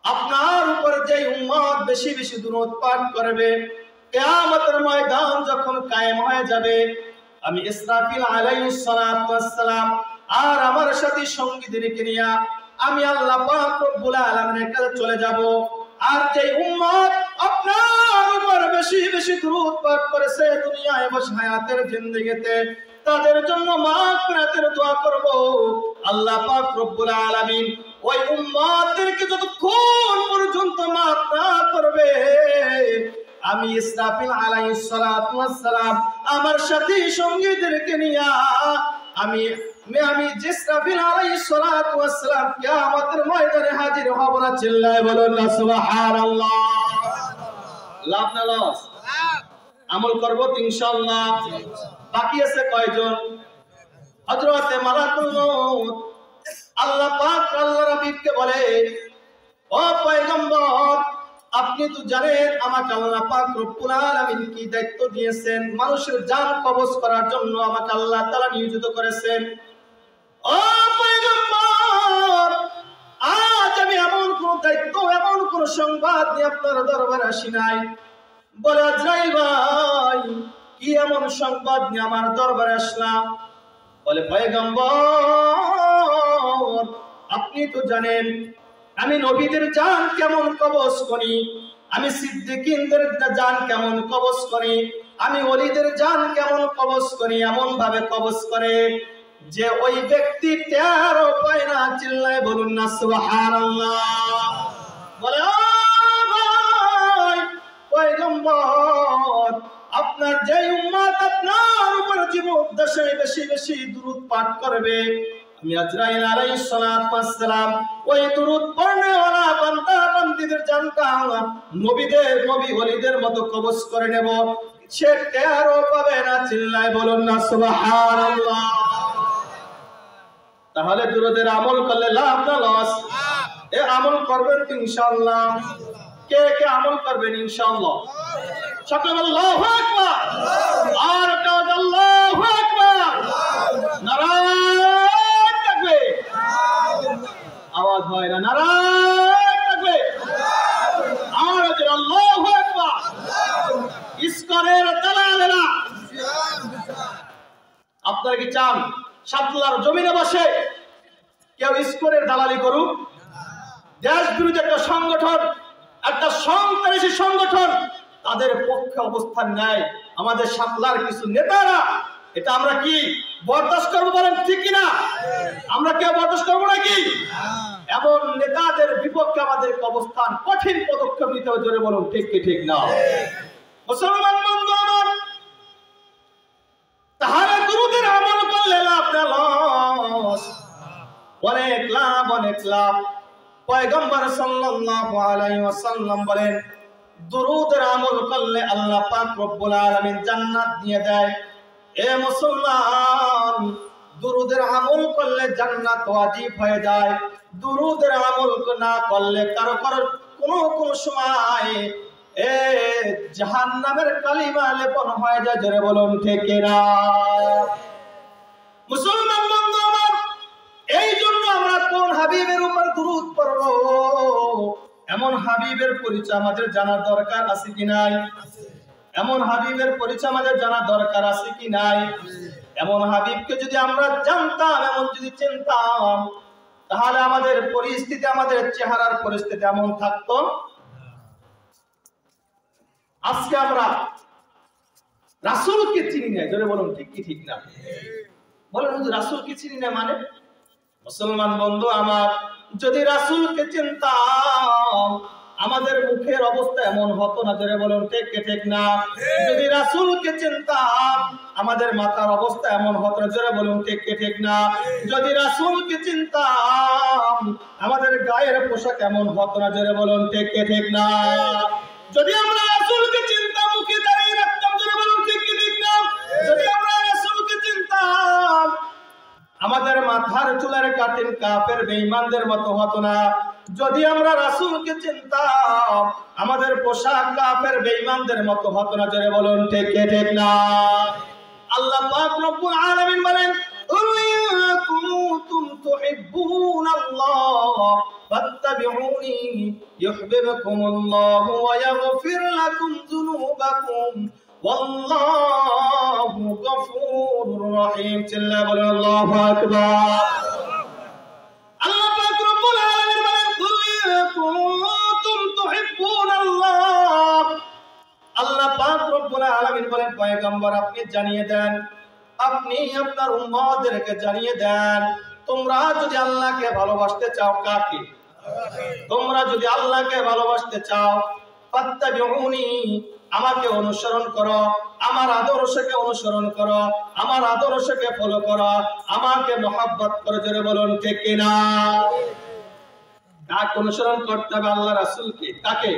আপনার উপর যে উম্মত বেশি বেশি দুরূদ পাঠ করবে, কিয়ামতের ময়দান যখন কায়েম হয়ে যাবে, আমি ইসরাফিল আলাইহিস সালাতু ওয়াস সালাম আর আমার সাথী সঙ্গীদেরকে নিয়ে আমি আল্লাহ পাক রব্বুল আলামিনের কাছে চলে যাব। আর যে উম্মত আপনার উপর বেশি বেশি দুরূদ পাঠ করেছে দুনিয়ায় বসে হায়াতের জিন্দেগিতে, তাদের জন্য মাগফিরাতের দোয়া করব। আল্লাহ পাক রব্বুল আলামিন ওই উম্মতদেরকে যতক্ষণ পর্যন্ত মাফ না করবে, আমি ইসরাফিল আলাইহিস সালাতু ওয়াস সালাম আমার সাথী সঙ্গীদেরকে নিয়ে আমি ইসরাফিল আলাইহিস সালাতু ওয়াস সালাম কিয়ামতের ময়দানে হাজির হব না। চিল্লায় বলুন না সুবহানাল্লাহ। লাভ না লস? আমল করব তো ইনশাআল্লাহ। বাকি আছে কয়জন? হযরতে মালাকুল মউত আল্লাহ পাক আল্লাহর হাবিবকে বলে, ও পয়গম্বর আপনি তো জানেন আমাকে আল্লাহ পাক রব্বুল আলামিন কি দায়িত্ব দিয়েছেন, মানুষের জান কবজ করার জন্য আমাকে আল্লাহ তাআলা নিয়োজিত করেছেন। ও পয়গম্বর, আজ আমি এমন কোন দায়িত্ব, এমন কোন সংবাদ নিয়ে আপনার দরবারে আসি নাই। বলে আজরাইল ভাই, কি এমন সংবাদ নিয়ে আমার দরবারে আসলাম? বলে পয়গম্বর, আপনি তো জানেন আমি নবীদের জান কেমন কবজ করি, আমি সিদ্দিকীনদের জান কেমন কবজ করি, আমি ওলিদের জান কেমন কবজ করি। এমন ভাবে কবজ করে যে ওই ব্যক্তি টেরও পায় না। চিল্লায় বলুন না সুবহানাল্লাহ। বলে ও ভাই পয়গম্বর, আপনার যে উম্মত আপনার উপর জীবদ্দশায় বেশি বেশি দুরূদ পাঠ করবে, আমি আজরাইল আলাইহিস সালাতু ওয়াস সালাম ওই দুরূদ পড়নেওয়ালা বান্দা বান্দীদের জানটা নবীদের, নবী ওলিদের মতো কবজ করে নেব, সে টেরও পাবে না। চিল্লায় বলুন না সুবহানাল্লাহ। তাহলে দুরূদের আমল করলে লাভ না লস? এ আমল করবেন তো ইনশাআল্লাহ? কে কে আমল করবেন ইনশাআল্লাহ? সকলে আল্লাহু আকবার। আর কাদ আল্লাহু আকবার। নারায়ে তাকবীর। আওয়াজ হয় না? নারায়ে তাকবীর। আর আল্লাহু আকবার। ইসকনের দালালেরা, আপনারা কি চান সাতলার জমিনে বসে কেউ ইসকনের দালালি করুক? দেশ বিরোধী একটা সংগঠন, একটা সন্ত্রাসী সংগঠন তাদের পক্ষে অবস্থান নেয় আমাদের সাতলার কিছু নেতারা, এটা আমরা কি বরদাস্ত করবো? বলেন ঠিক কিনা? আমরা কেউ বরদাস্ত করবো নাকি? এমন নেতাদের বিপক্ষে আমাদের অবস্থান, কঠিন পদক্ষেপ নিতে হবে। জোরে বলুন ঠিক কি ঠিক না? মুসলমান বন্ধু আমার, তাহলে দুরূদের আমল করলে লাভ না লস? অনেক লাভ, অনেক লাভ। পয়গম্বর সাল্লাল্লাহু আলাইহি ওয়াসাল্লাম বলেন, দুরূদের আমল করলে আল্লাহ পাক রব্বুল আলামিন জান্নাত দিয়ে দেয়। এ মুসলমান, দুরূদের আমল করলে জান্নাত ওয়াজিব হয়ে যায়। দুরূদের আমল না করলে কারো কারো কোন সময় জাহান্নামের কালিমা লেপন হয়ে যায়। জোরে বলুন ঠিক কিনা? মুসলমান বন্ধু আমার, এই জন্য আমরা কোন হাবিবের উপর দুরূদ পড়ব, এমন হাবিবের পরিচয় আমাদের জানা দরকার আছে কি নাই? এমন হাবিবের পরিচয় আমাদের জানা দরকার আছে কি নাই? এমন হাবিবকে যদি আমরা জানতাম, এমন যদি চিনতাম, তাহলে আমাদের পরিস্থিতি, আমাদের চেহারার পরিস্থিতি এমন থাকতো। আজকে আমরা রাসূলকে চিনি না। জোরে বলুন ঠিক কি ঠিক না? বলেন রাসূলকে চিনি না মানে? মুসলমান বন্ধু আমার, যদি রাসূলকে চিনতাম আমাদের মুখের অবস্থা এমন হতো না। জোরে বলুন ঠিক কি ঠিক না? যদি রাসূলকে চিনতাম আমাদের মাথার অবস্থা এমন হতো না। জোরে বলুন ঠিক কি ঠিক না? যদি রাসূলকে চিনতাম আমাদের গায়ের পোশাক এমন হতো না। জোরে বলুন ঠিক কি ঠিক না? যদি আমরা রাসূলকে চিনতাম মুখে দাঁড়িয়ে রাখতাম। জোরে বলুন ঠিক কি ঠিক না? যদি আমরা রাসূলকে চিনতাম আমাদের মাথার চুলের কাটিং কাফের বেঈমানদের মতো হতো না। যদি আমরা রাসূলকে চিনতাম আমাদের পোশাক কাফের বেঈমানদের মতো হতো না। জোরে বলুন ঠিক কি ঠিক না? আল্লাহ পাক রব্বুল আলামিন বলেন, কুনতুম তুহিব্বুনাল্লাহ ফাত্তাবিউনি ইউহিব্বুকুমুল্লাহু ওয়া ইয়াগফির লাকুম যুনুবাকুম ওয়াল্লাহু গফুরুর রহিম। চিল্লায়ে বলেন আল্লাহু আকবার। আল্লাহ পাক রব্বুল আলামিন বলেন, কুনতুম তুহিব্বুনাল্লাহ। আল্লাহ পাক রব্বুল আলামিন বলেন, পয়গম্বর আপনি জানিয়ে দেন, আপনি আপনার উম্মতদেরকে জানিয়ে দেন, তোমরা যদি আল্লাহকে ভালোবাসতে চাও, কাকে? তোমরা যদি আল্লাহকে ভালোবাসতে চাও, ফাত্তাবিউনি, আমাকে অনুসরণ করো, আমার আদর্শকে অনুসরণ করো, আমার আদর্শকে ফলো করো, আমাকে মহব্বত করো। জোরে বলুন ঠিক কিনা? কাকে অনুসরণ করতে হবে? আল্লাহ রাসূলকে। কাকে?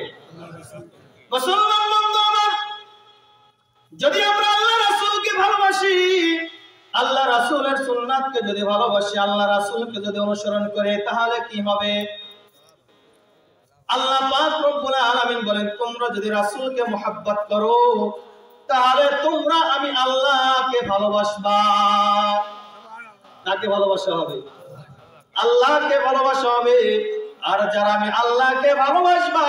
মুসলমান বন্ধু আমার, যদি আমরা আল্লাহ রাসূলকে ভালোবাসি, আল্লাহ রাসূলের সুন্নাতকে যদি ভালোবাসি, আল্লাহ রাসূলকে যদি অনুসরণ করে, তাহলে কি হবে? আল্লাহ পাক রব্বুল আলামিন বলেন তোমরা যদি রাসূলকে মুহাব্বত করো তাহলে তোমরা আমি আল্লাহকে ভালোবাসবা। কাকে ভালোবাসা হবে? আল্লাহকে ভালোবাসা হবে। আর যারা আমি আল্লাহকে ভালোবাসবা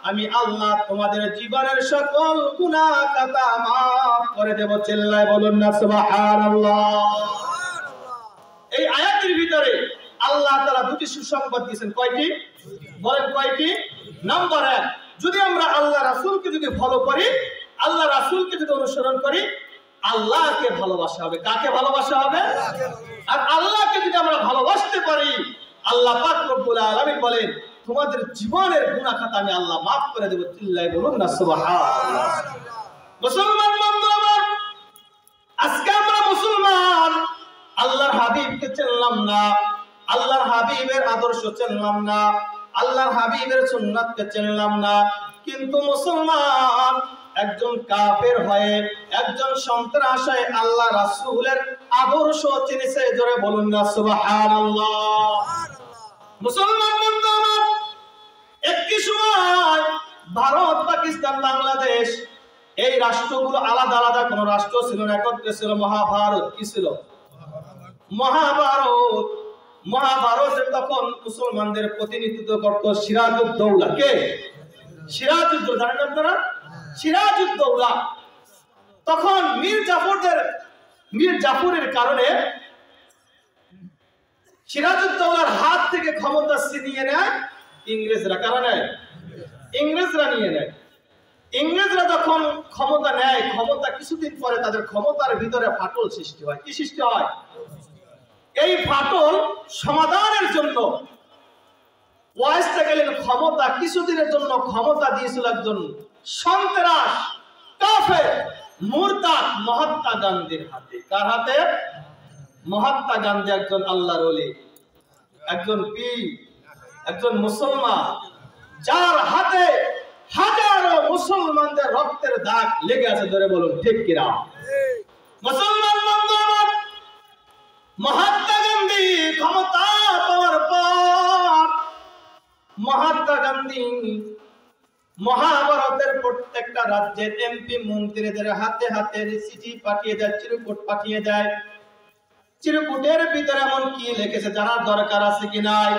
আমি আল্লাহ তোমাদের জীবনের সকল গুনাহ খাতা maaf করে দেব। চিল্লায় বলুন না সুবহানাল্লাহ। এই আয়াতের ভিতরে আল্লাহ তাআলা দুটি সুসংবাদ দিয়েছেন। কয়টি? বলেন কয়টি? নাম্বার 1, যদি আমরা আল্লাহ রাসূলকে যদি ফলো করি, আল্লাহ রাসূলকে যদি অনুসরণ করি, আল্লাহকে ভালোবাসা হবে। কাকে ভালোবাসা হবে? আর আল্লাহকে যদি আমরা ভালোবাসতে পারি, আল্লাহ পাক রব্বুল আলামিন বলেন তোমাদের জীবনের গুনাহ খাতা আমি আল্লাহ maaf করে দেব। চিল্লায় বলুন না সুবহানাল্লাহ। মুসলমান বন্ধু আমার, আজকে আমরা মুসলমান আল্লাহর হাবিবকে চিনলাম না, আল্লাহর হাবিবের আদর্শ চিনলাম না, আল্লাহর হাবিবের সুন্নাতকে চিনলাম না, কিন্তু মুসলমান একজন কাফের হয়ে একজন সন্ত্রাস হয়ে আল্লাহ রাসূলের আদর্শ চিনেছে। জোরে বলুন না সুবহানাল্লাহ। মুসলমান বন্ধু আমার, একটি সময় ভারত, পাকিস্তান, বাংলাদেশ এই রাষ্ট্রগুলো আলাদা আলাদা কোন রাষ্ট্র ছিল না, একত্রে ছিল মহাভারত। কি ছিল? মহাভারত। মহাভারতে তখন মুসলমানদের প্রতিনিধিত্ব করত সিরাজউদ্দৌলা। কে? সিরাজউদ্দৌলা। জানেন আপনারা? সিরাজউদ্দৌলা। তখন মীর জাফরের কারণে সিরাজউদ্দৌলার হাত থেকে ক্ষমতা ছিনিয়ে নেয় ইংরেজরা। কারা নেয়? ইংরেজরা নিয়ে নেয়। ইংরেজরা যখন ক্ষমতা নেয়, ক্ষমতা কিছুদিন পরে তাদের ক্ষমতার ভিতরে ফাটল সৃষ্টি হয়। কি সৃষ্টি হয়? এই ফাটল সমাধানের জন্য ওয়াইসটাকেলের ক্ষমতা কিছুদিনের জন্য ক্ষমতা দিয়েছিল একজন সন্ত্রাস কাফের মুরতাদ মহাত্মা গান্ধীর হাতে। কার হাতে? মহাত্মা গান্ধী একজন আল্লাহর ওলি, একজন পীর, একজন মুসলমান, যার হাতে হাজারো মুসলমানদের রক্তের দাগ লেগে আছে। ধরে বলুন ঠিক কিনা? মুসলমান বন্ধু আমার, মহাত্মা গান্ধী ক্ষমতা পাওয়ার পর মহাত্মা গান্ধী মহাভারতের প্রত্যেকটা রাজ্যের এমপি মন্ত্রীদের হাতে হাতে চিঠি পাঠিয়ে দেয়, চিরকুট পাঠিয়ে দেয়। চিরকুটের ভিতরে এমন কি লিখেছে জানার দরকার আছে কি নাই?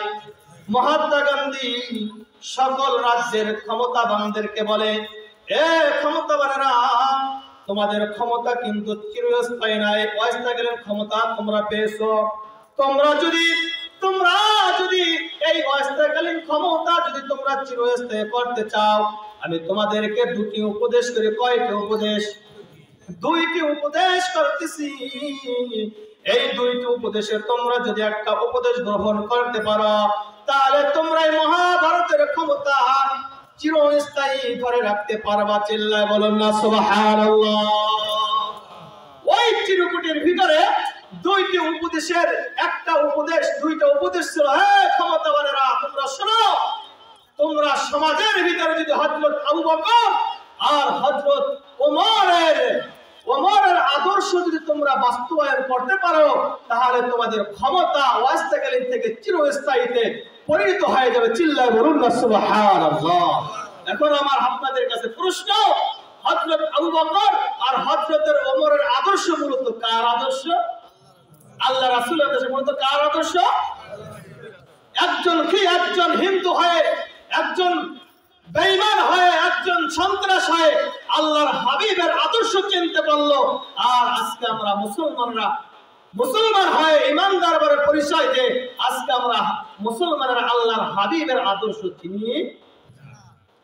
মহাত্মা গান্ধী সকল রাজ্যের ক্ষমতাবানদেরকে বলে, এ ক্ষমতাবানেরা, তোমাদের ক্ষমতা কিন্তু চিরস্থায়ী নয়। অস্থায়ীকালীন ক্ষমতা তোমরা পেয়েছো। তোমরা যদি এই অস্থায়ীকালীন ক্ষমতা যদি তোমরা চিরস্থায়ী করতে চাও, আমি তোমাদেরকে দুটি উপদেশ করি। কয়টি উপদেশ? 2টি উপদেশ করতেছি। এই 2টি উপদেশে তোমরা যদি একটা উপদেশ গ্রহণ করতে পারো, তাহলে তোমরা এই মহাভারতের ক্ষমতা চিরস্থায়ী ধরে রাখতে পারবা। চিল্লায় বলুন না সুবহানাল্লাহ। ওই চিরকুটের ভিতরে 2টি উপদেশের একটা উপদেশ, 2টা উপদেশ ছিল। হে ক্ষমতাবানেরা, তোমরা শোনো, তোমরা সমাজের ভিতরে যদি হযরত আবু বকর আর হযরত ওমরের আদর্শ যদি তোমরা বাস্তবায়ন করতে পারো, তাহলে তোমাদের ক্ষমতা অস্থায়ীকালীন থেকে চিরস্থায়ীতে পরিণত হয়ে যাবে। চিল্লায় বলুন না সুবহানাল্লাহ। এখন আমার আপনাদের কাছে প্রশ্ন, হযরত আবু বকর আর হযরতের ওমরের আদর্শ মূলত কার আদর্শ? আল্লাহ রাসূলের আদর্শ। মূলত কার আদর্শ? একজন হিন্দু হয়ে, একজন বেঈমান হয়ে, একজন সন্ত্রাস হয়ে আল্লাহর হাবিবের আদর্শ চিনতে পারলো। আর আজকে আমরা মুসলমান হয়ে ইমানদার বলে পরিচয় দিয়ে আজকে আমরা মুসলমানরা আল্লাহর হাবিবের আদর্শ চিনি।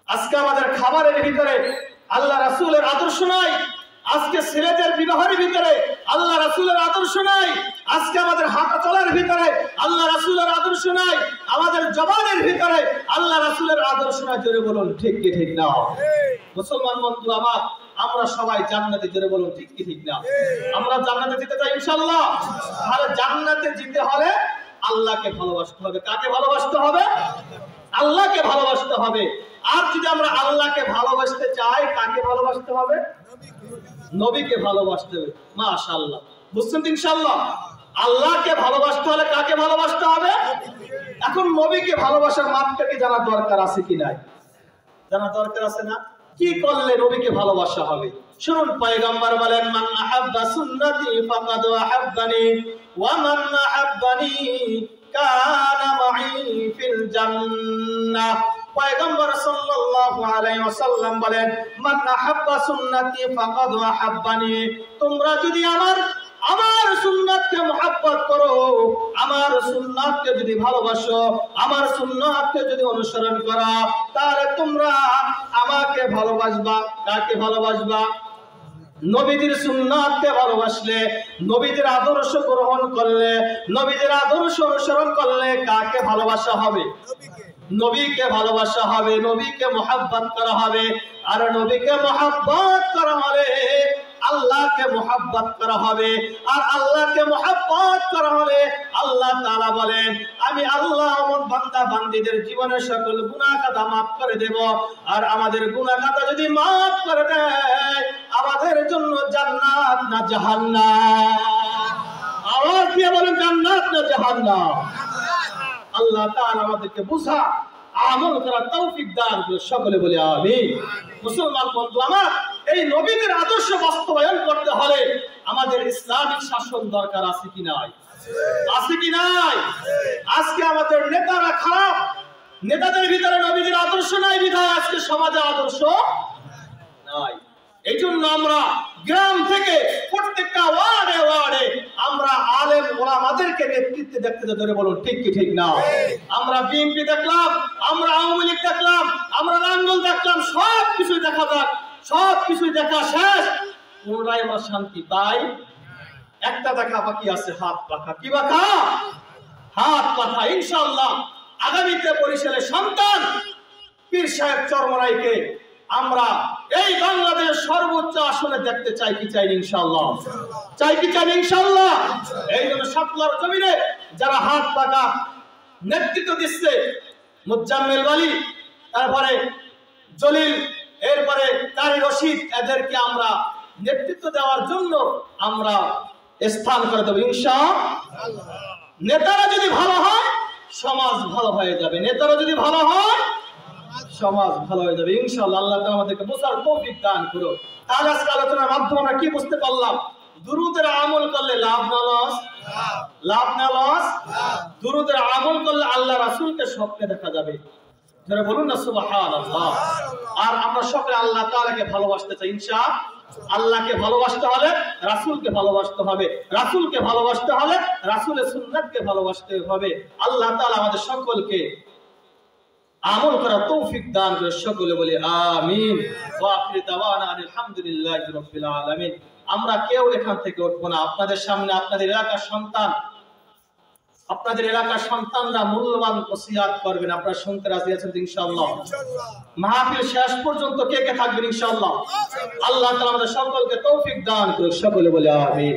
আজকে আমাদের খাবারের ভিতরে আল্লাহ রাসূলের আদর্শ নাই। আজকে ছেলেদের বিবাহের ভিতরে আল্লাহ রাসূলের আদর্শ নাই। আজকে আমাদের হাঁটা চলার ভিতরে আল্লাহ রাসূলের আদর্শ নাই। আমাদের জবানের ভিতরে আল্লাহ রাসূলের আদর্শ নাই। জোরে বলুন ঠিক কি ঠিক না? মুসলমান বন্ধু আমার, আমরা সবাই জান্নাতে। জোরে বলুন ঠিক কি ঠিক না? আমরা জান্নাতে যেতে চাই ইনশাআল্লাহ। তাহলে জান্নাতে যেতে হলে আল্লাহকে ভালোবাসতে হবে। কাকে ভালোবাসতে হবে? আল্লাহকে ভালোবাসতে হবে। আর যদি আমরা আল্লাহকে ভালোবাসতে চাই, কাকে ভালোবাসতে হবে? নবীকে ভালোবাসতে হবে। মাশাআল্লাহ, বুঝছেন তো ইনশাআল্লাহ? আল্লাহকে ভালোবাসতে হলে কাকে ভালোবাসতে হবে? এখন নবীকে ভালোবাসার মাপকাঠি জানা দরকার আছে কি নাই? জানা দরকার আছে না? কি করলে নবীকে ভালোবাসা হবে? শুনুন, পয়গম্বর বলেন, মান আহাব্বা সুন্নতি ফাকাদ আহাব্বানি ওয়া মান আহাব্বানি কানা মাই ফিল জান্নাহ। পয়গম্বর সাল্লাল্লাহু আলাইহি ওয়াসাল্লাম বলেন, মান আহাব্বা সুন্নতি ফাকাদ আহাব্বানি, তোমরা যদি আমার সুন্নাতকে মহব্বত করো, আমার সুন্নাতকে যদি ভালোবাসো, আমার সুন্নাতকে যদি অনুসরণ করো, তাহলে তোমরা আমাকে ভালোবাসবা। কাকে ভালোবাসবা? নবীদের সুন্নাতকে ভালোবাসলে, নবীদের আদর্শ গ্রহণ করলে, নবীদের আদর্শ অনুসরণ করলে কাকে ভালোবাসা হবে? নবীকে ভালোবাসা হবে, নবীকে মহব্বত করা হবে। আর নবীকে মহব্বত করা হলে আল্লাহকে মহব্বত করা হবে। আর আল্লাহকে মহব্বত করা হলে আল্লাহ তাআলা বলেন, আমি আল্লাহ আমার বান্দা বান্দীদের জীবনের সকল গুনাহ খাতা মাফ করে দেব। আর আমাদের গুনাহ খাতা যদি মাফ করে দেয়, আমাদের জন্য জান্নাত না জাহান্নাম? আওয়াজ দিয়ে বলেন, জান্নাত না জাহান্নাম? আল্লাহ তাআলা আমাদেরকে বুঝা আমল করার তৌফিক দান করুন, সকলে বলি আমিন। মুসলমান বন্ধু আমার, এই নবীদের আদর্শ বাস্তবায়ন করতে হলে আমাদের ইসলামিক শাসন দরকার আছে কি নাই? আছে কি নাই? আজকে আমাদের নেতারা খারাপ, নেতাদের ভিতরে নবীদের আদর্শ নাই বিধায় আজকে সমাজে আদর্শ নাই। এই জন্য আমরা গ্রাম থেকে প্রত্যেকটা ওয়ার্ডে ওয়ার্ডে আমরা আলেম ওলামাদেরকে নেতৃত্বে দেখতে ধরে বলুন, ঠিক কি ঠিক না? আমরা বিএনপি দেখলাম, আমরা আওয়ামী লীগ দেখলাম, আমরা নাঙ্গল দেখলাম, সব কিছু দেখা যাক, সব কিছু দেখা শেষ, পুনরায় আমরা শান্তি পাই? একটা দেখা বাকি আছে, হাত পাখা। কি বাঁকা? হাত পাখা। ইনশাআল্লাহ আগামীতে বরিশালের সন্তান পীর সাহেব চরমরাইকে আমরা এই বাংলাদেশ সর্বোচ্চ আসনে দেখতে চাই কি চাই? ইনশাআল্লাহ চাই কি চাই? ইনশাআল্লাহ। এই জন্য সাতলার জমিনে যারা হাত পাকা নেতৃত্ব দিচ্ছে, মুজাম্মেল ওয়ালি, তারপরে জলিল, এরপরে কারি রশিদ, এদেরকে আমরা নেতৃত্ব দেওয়ার জন্য আমরা স্থান করে দেব ইনশাআল্লাহ। নেতারা যদি ভালো হয় সমাজ ভালো হয়ে যাবে, নেতারা যদি ভালো হয় সমাজ ভালো হয়ে যাবে ইনশাআল্লাহ। আল্লাহ তাআলা আমাদেরকে বোঝার তৌফিক দান করুন। তাহলে আজকে আলোচনার মাধ্যমে আমরা কি বুঝতে পারলাম? দুরূদের আমল করলে লাভ না লস? লাভ না লস? দুরূদের আমল করলে আল্লাহ রাসূলকে স্বপ্নে দেখা যাবে। যারা বলুন না সুবহানাল্লাহ। আর আমরা সকলে আল্লাহ তাআলাকে ভালোবাসতে চাই ইনশাআল্লাহ। আল্লাহকে ভালোবাসতে হলে রাসূলকে ভালোবাসতে হবে, রাসূলকে ভালোবাসতে হলে রাসূলের সুন্নাতকে ভালোবাসতে হবে। আল্লাহ তাআলা আমাদের সকলকে আমল করার তৌফিক দান করে, সকলে বলি আমিন। ওয়া আখিরু দাওয়ানা আলহামদুলিল্লাহি রাব্বিল আলামিন। আমরা কেউ এখান থেকে উঠবো না। আপনাদের সামনে আপনাদের এলাকার সন্তান, আপনাদের এলাকার সন্তানরা মূল্যবান ওসিয়াত করবেন, আপনারা শুনতে রাজি আছেন ইনশাআল্লাহ? মাহফিল শেষ পর্যন্ত কে কে থাকবেন ইনশাআল্লাহ? আল্লাহ তাআলা আমাদের সকলকে তৌফিক দান করুন, সকলে বলি আমিন।